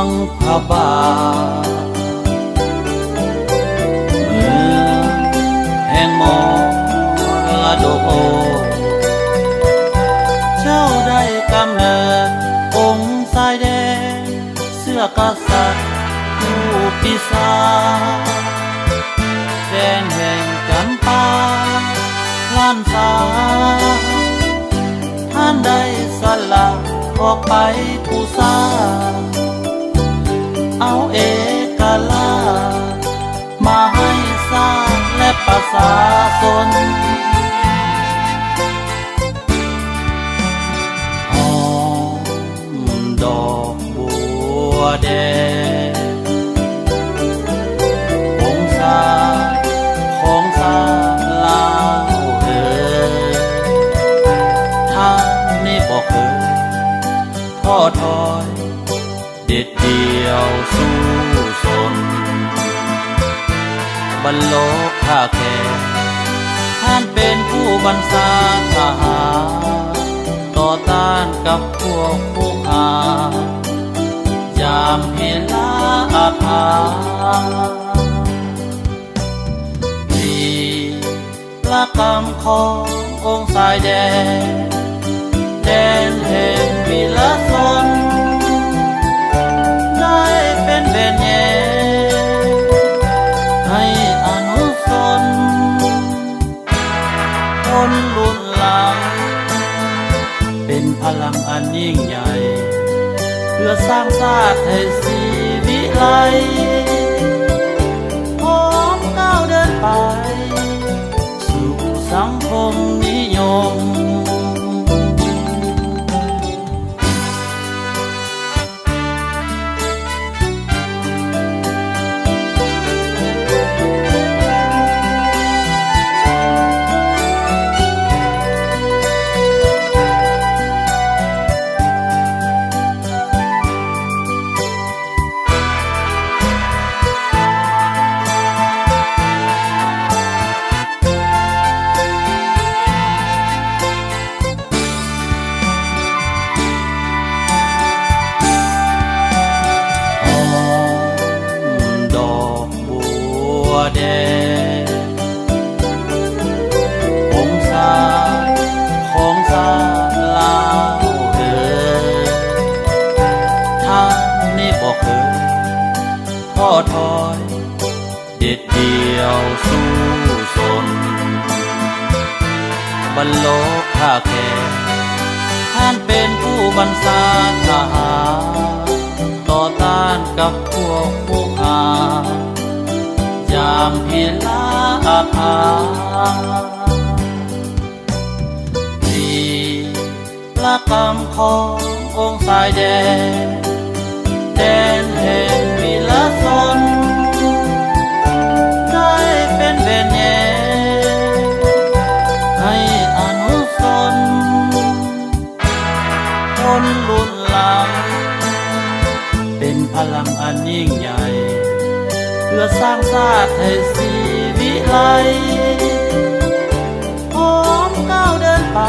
งพระบาทเมืองแห่งมรดกเจ้าได้กำเนิดองค์สายแดงเสื้อกษัตริย์ผู้ปีศาจแดนแห่งจำปาล้านสาท่านได้สละออกไปผู้สร้างเอาเอกราชมาให้สร้างและประชาชนหอมดอกบัวแดงองศาของสาลาวท่านนี่บอกเคยท้อถอยเด็ดเดียวสู้สนบรรโลกข้าแก่ท่านเป็นผู้บัญชาทหารต่อต้านกับพวกผู้หายามเห็นลาอาภาวีรกรรมขององค์สายแดงแดนแห่งวีรชนได้เป็นแบนแยให้อนุสรณ์คนรุ่นหลังเป็นพลังอันยิ่งใหญ่เพื่อสร้างชาติให้สีวิไลพร้อมก้าวเดินไปสู่สังคมนิยมแดงองศาของสาลาวท่านนี่บอกเคยท้อถอยเด็ดเดียวสู้สนบรรโลกข้าแก่ท่านเป็นผู้บัญชาทหารต่อต้านกับพวกผู้หายามพิลาอาภาวีรกรรมขององค์สายแดงแดนแห่งวีรชนได้เป็นแบนแยให้อนุสรณ์คนรุ่นหลังเป็นพลังอันยิ่งใหญ่เพื่อสร้างชาติให้สีวิไลพร้อมก้าวเดินไป